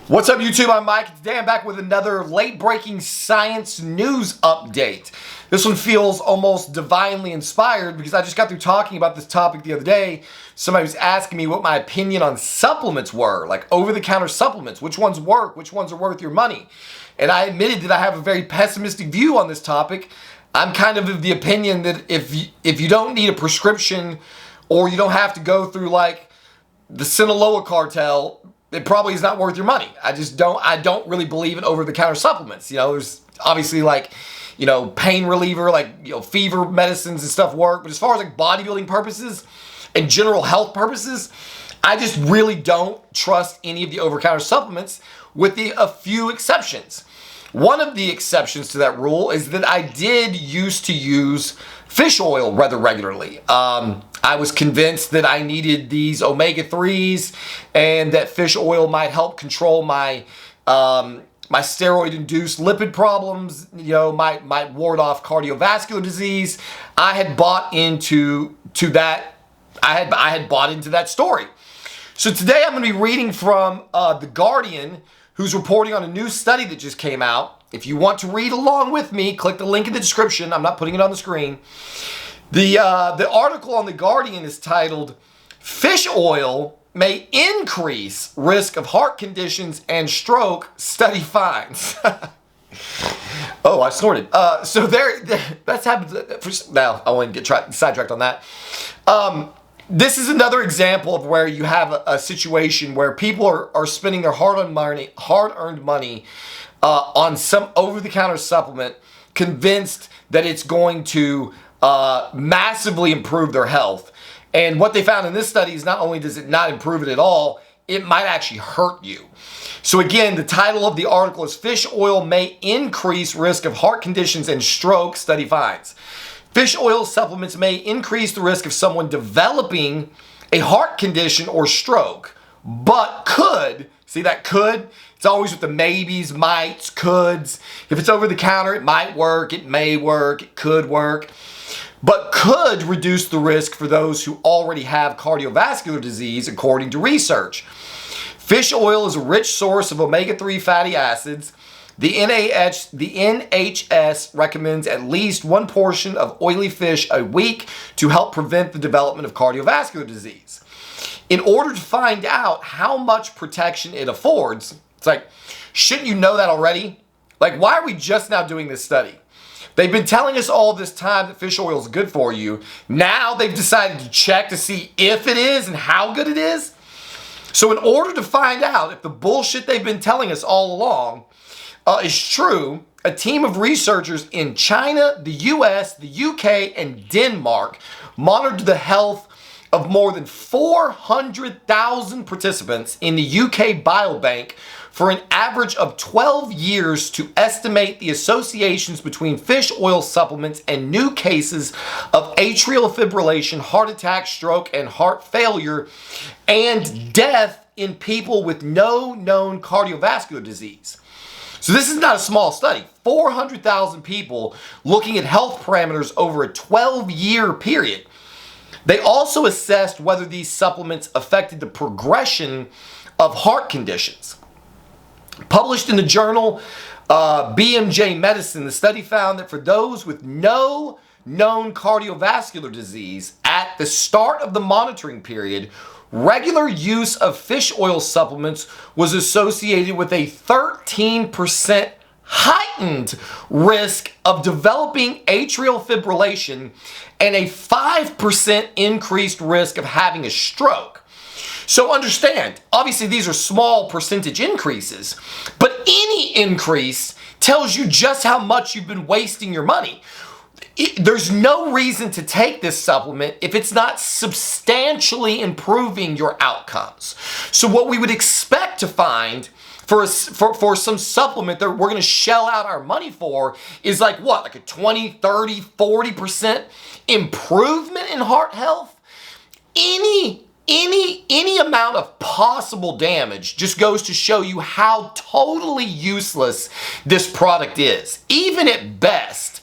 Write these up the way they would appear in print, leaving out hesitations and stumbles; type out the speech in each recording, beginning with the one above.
What's up, YouTube? I'm Mike. Today I'm back with another late-breaking science news update. This one feels almost divinely inspired because I just got through talking about this topic the other day. Somebody was asking me what my opinion on supplements were, like over-the-counter supplements. Which ones work? Which ones are worth your money? And I admitted that I have a very pessimistic view on this topic. I'm kind of the opinion that if you don't need a prescription or you don't have to go through like the Sinaloa cartel, it probably is not worth your money. I don't really believe in over-the-counter supplements. You know, there's obviously like, you know, pain reliever, like, you know, fever medicines and stuff work. But as far as like bodybuilding purposes and general health purposes, I just really don't trust any of the over-the-counter supplements with a few exceptions. One of the exceptions to that rule is that I did used to use fish oil rather regularly. I was convinced that I needed these omega-3s and that fish oil might help control my my steroid-induced lipid problems, you know, might ward off cardiovascular disease. I had bought into that. I had bought into that story. So today I'm going to be reading from The Guardian, who's reporting on a new study that just came out. If you want to read along with me, click the link in the description. I'm not putting it on the screen. The article on The Guardian is titled, "Fish Oil May Increase Risk of Heart Conditions and Stroke, Study Finds." Oh, I snorted. So that's happened. Now, I won't get sidetracked on that. This is another example of where you have a situation where people are spending their hard-earned money on some over-the-counter supplement, convinced that it's going to massively improve their health. And what they found in this study is not only does it not improve it at all, it might actually hurt you. So again, the title of the article is "Fish Oil May Increase Risk of Heart Conditions and Stroke, Study Finds." Fish oil supplements may increase the risk of someone developing a heart condition or stroke, but could, see that could? It's always with the maybes, mights, coulds. If it's over the counter, it might work, it may work, it could work, but could reduce the risk for those who already have cardiovascular disease, according to research. Fish oil is a rich source of omega-3 fatty acids. The NHS recommends at least one portion of oily fish a week to help prevent the development of cardiovascular disease. In order to find out how much protection it affords, it's like, shouldn't you know that already? Like, why are we just now doing this study? They've been telling us all this time that fish oil is good for you. Now they've decided to check to see if it is and how good it is. So in order to find out if the bullshit they've been telling us all along is true, a team of researchers in China, the US, the UK, and Denmark monitored the health of more than 400,000 participants in the UK Biobank for an average of 12 years to estimate the associations between fish oil supplements and new cases of atrial fibrillation, heart attack, stroke, and heart failure, and death in people with no known cardiovascular disease. So this is not a small study. 400,000 people looking at health parameters over a 12-year period. They also assessed whether these supplements affected the progression of heart conditions. Published in the journal BMJ Medicine, the study found that for those with no known cardiovascular disease at the start of the monitoring period, regular use of fish oil supplements was associated with a 13% heightened risk of developing atrial fibrillation and a 5% increased risk of having a stroke. So understand, obviously these are small percentage increases, but any increase tells you just how much you've been wasting your money. There's no reason to take this supplement if it's not substantially improving your outcomes. So what we would expect to find for some supplement that we're going to shell out our money for is like what? Like a 20, 30, 40% improvement in heart health? Any amount of possible damage just goes to show you how totally useless this product is. Even at best,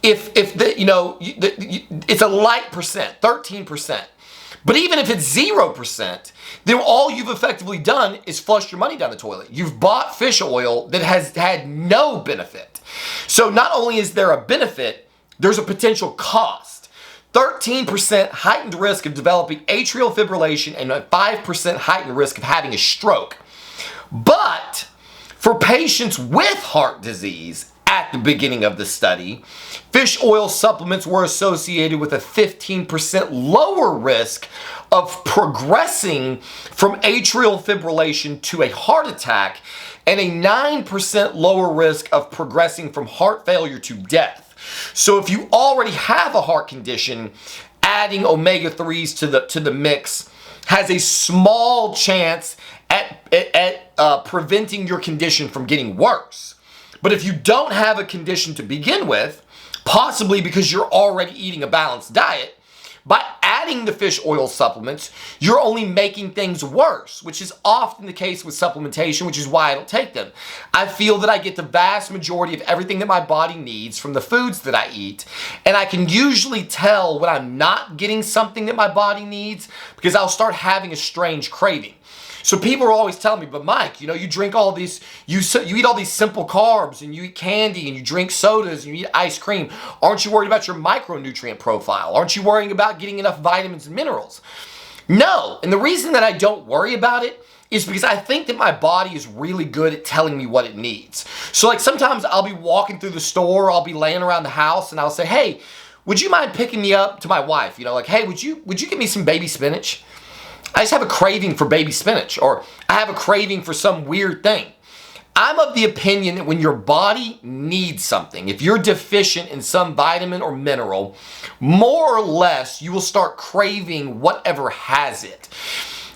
if it's a light percent, 13%. But even if it's 0%, then all you've effectively done is flushed your money down the toilet. You've bought fish oil that has had no benefit. So not only is there a benefit, there's a potential cost. 13% heightened risk of developing atrial fibrillation and a 5% heightened risk of having a stroke. But for patients with heart disease at the beginning of the study, fish oil supplements were associated with a 15% lower risk of progressing from atrial fibrillation to a heart attack and a 9% lower risk of progressing from heart failure to death. So if you already have a heart condition, adding omega-3s to the mix has a small chance at preventing your condition from getting worse. But if you don't have a condition to begin with, possibly because you're already eating a balanced diet, by adding the fish oil supplements, you're only making things worse, which is often the case with supplementation, which is why I don't take them. I feel that I get the vast majority of everything that my body needs from the foods that I eat, and I can usually tell when I'm not getting something that my body needs because I'll start having a strange craving. So people are always telling me, but Mike, you drink all these, you eat all these simple carbs and you eat candy and you drink sodas and you eat ice cream. Aren't you worried about your micronutrient profile? Aren't you worrying about getting enough vitamins and minerals? No, and the reason that I don't worry about it is because I think that my body is really good at telling me what it needs. So like sometimes I'll be walking through the store, I'll be laying around the house and I'll say, hey, would you mind picking me up to my wife? Like, hey, would you give me some baby spinach? I just have a craving for baby spinach, or I have a craving for some weird thing. I'm of the opinion that when your body needs something, if you're deficient in some vitamin or mineral, more or less you will start craving whatever has it.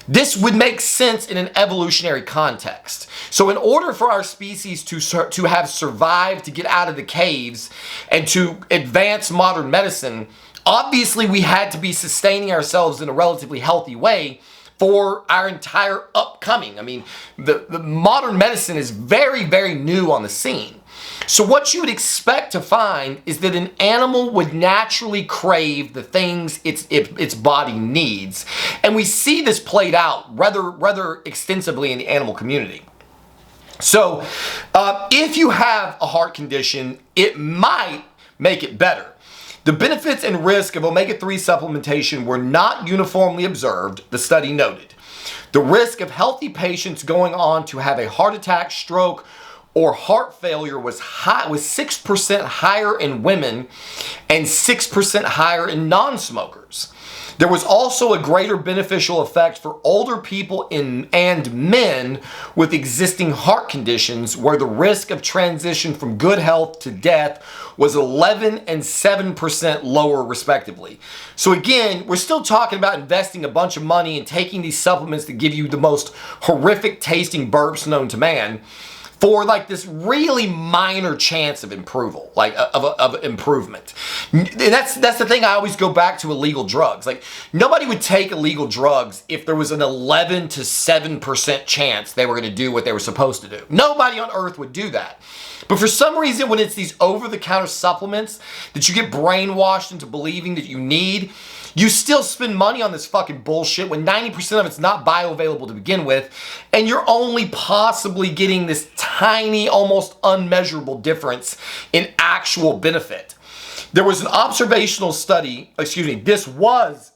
This would make sense in an evolutionary context. So in order for our species to have survived, to get out of the caves, and to advance modern medicine, obviously we had to be sustaining ourselves in a relatively healthy way for our entire upcoming. I mean, the modern medicine is very, very new on the scene. So what you would expect to find is that an animal would naturally crave the things its body needs. And we see this played out rather extensively in the animal community. So if you have a heart condition, it might make it better. The benefits and risk of omega-3 supplementation were not uniformly observed, the study noted. The risk of healthy patients going on to have a heart attack, stroke, or heart failure was 6% higher in women and 6% higher in non-smokers. There was also a greater beneficial effect for older people and men with existing heart conditions, where the risk of transition from good health to death was 11 and 7% lower respectively. So again, we're still talking about investing a bunch of money and taking these supplements that give you the most horrific tasting burps known to man for like this really minor chance of improvement, of improvement. And that's the thing I always go back to illegal drugs. Like nobody would take illegal drugs if there was an 11 to 7% chance they were going to do what they were supposed to do. Nobody on earth would do that. But for some reason, when it's these over-the-counter supplements that you get brainwashed into believing that you need, you still spend money on this fucking bullshit when 90% of it's not bioavailable to begin with, and you're only possibly getting this tiny, almost unmeasurable difference in actual benefit. There was an observational study, this was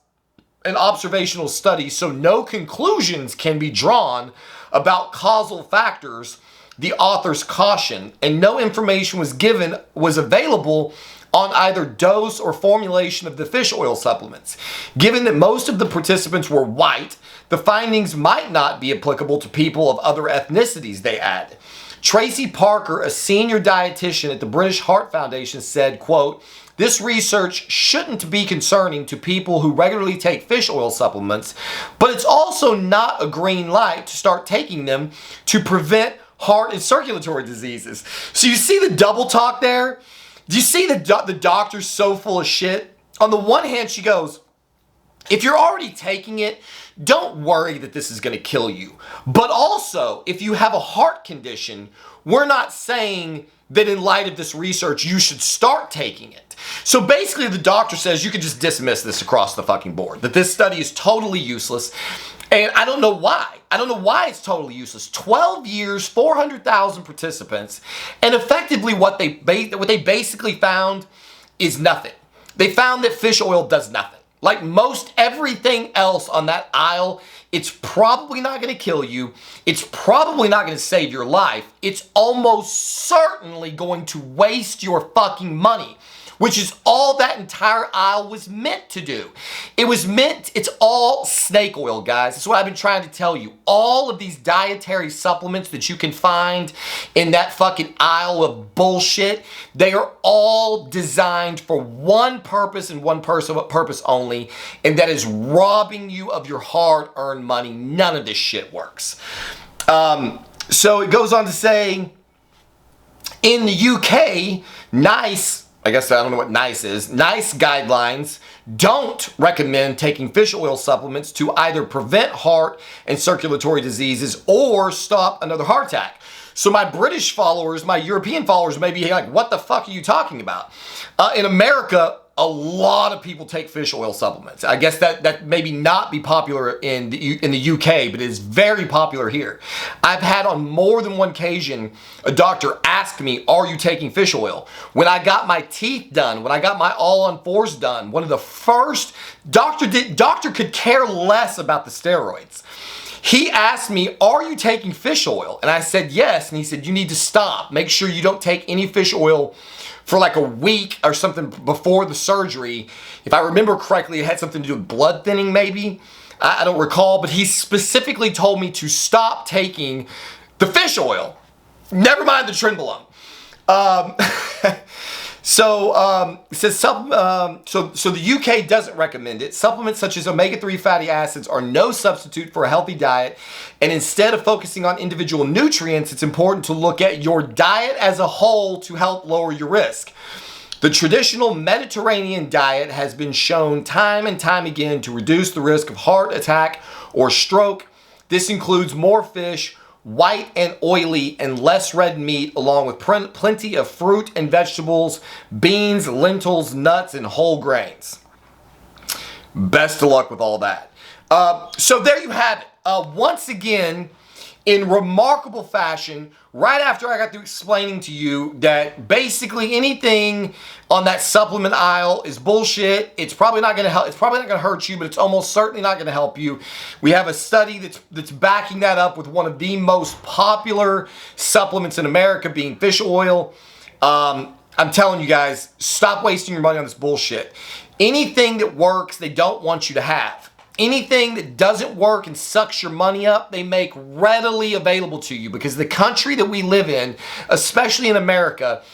an observational study, so no conclusions can be drawn about causal factors, the authors caution, and no information was available on either dose or formulation of the fish oil supplements. Given that most of the participants were white, the findings might not be applicable to people of other ethnicities, they add. Tracy Parker, a senior dietitian at the British Heart Foundation, said, quote, "This research shouldn't be concerning to people who regularly take fish oil supplements, but it's also not a green light to start taking them to prevent heart and circulatory diseases." So you see the double talk there? Do you see the doctor's so full of shit? On the one hand, she goes, if you're already taking it, don't worry that this is going to kill you. But also, if you have a heart condition, we're not saying that in light of this research, you should start taking it. So basically, the doctor says you can just dismiss this across the fucking board, that this study is totally useless. And I don't know why. I don't know why it's totally useless. 12 years, 400,000 participants, and effectively what they basically found is nothing. They found that fish oil does nothing. Like most everything else on that aisle, it's probably not going to kill you. It's probably not going to save your life. It's almost certainly going to waste your fucking money, which is all that entire aisle was meant to do. It's all snake oil, guys. That's what I've been trying to tell you. All of these dietary supplements that you can find in that fucking aisle of bullshit, they are all designed for one purpose and one purpose only, and that is robbing you of your hard-earned money. None of this shit works. So it goes on to say, in the UK, NICE, I guess I don't know what NICE is. NICE guidelines don't recommend taking fish oil supplements to either prevent heart and circulatory diseases or stop another heart attack. So my British followers, my European followers may be like, what the fuck are you talking about? In America, a lot of people take fish oil supplements. I guess that maybe not be popular in the UK, but it is very popular here. I've had on more than one occasion a doctor ask me, are you taking fish oil? When I got my teeth done, when I got my all on fours done, one of the first, doctor could care less about the steroids. He asked me, are you taking fish oil? And I said, yes. And he said, you need to stop. Make sure you don't take any fish oil for like a week or something before the surgery. If I remember correctly, it had something to do with blood thinning maybe. I don't recall, but he specifically told me to stop taking the fish oil. Never mind the Trenbolone. It says, so the UK doesn't recommend it. Supplements such as omega-3 fatty acids are no substitute for a healthy diet. And instead of focusing on individual nutrients, it's important to look at your diet as a whole to help lower your risk. The traditional Mediterranean diet has been shown time and time again to reduce the risk of heart attack or stroke. This includes more fish, white and oily and less red meat, along with plenty of fruit and vegetables, beans, lentils, nuts, and whole grains. Best of luck with all that. So there you have it. Once again, in remarkable fashion, right after I got through explaining to you that basically anything on that supplement aisle is bullshit. It's probably not going to help. It's probably not going to hurt you, but it's almost certainly not going to help you. We have a study that's backing that up with one of the most popular supplements in America being fish oil. I'm telling you guys, stop wasting your money on this bullshit. Anything that works, they don't want you to have. Anything that doesn't work and sucks your money up, they make readily available to you, because the country that we live in, especially in America,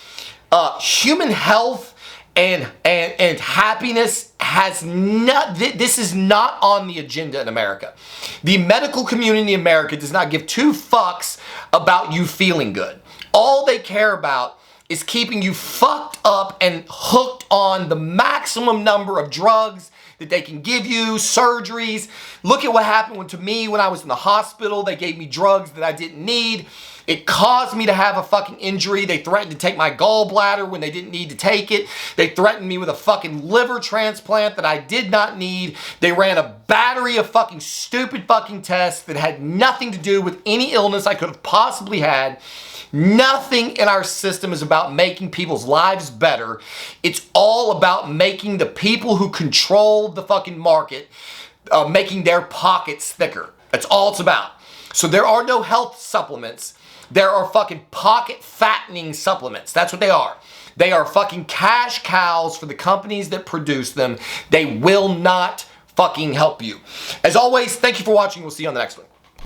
human health and happiness this is not on the agenda in America. The medical community in America does not give two fucks about you feeling good. All they care about is keeping you fucked up and hooked on the maximum number of drugs that they can give you, surgeries. Look at what happened to me when I was in the hospital. They gave me drugs that I didn't need. It caused me to have a fucking injury. They threatened to take my gallbladder when they didn't need to take it. They threatened me with a fucking liver transplant that I did not need. They ran a battery of fucking stupid fucking tests that had nothing to do with any illness I could have possibly had. Nothing in our system is about making people's lives better. It's all about making the people who control the fucking market, making their pockets thicker. That's all it's about. So there are no health supplements. There are fucking pocket fattening supplements. That's what they are. They are fucking cash cows for the companies that produce them. They will not fucking help you. As always, thank you for watching. We'll see you on the next one.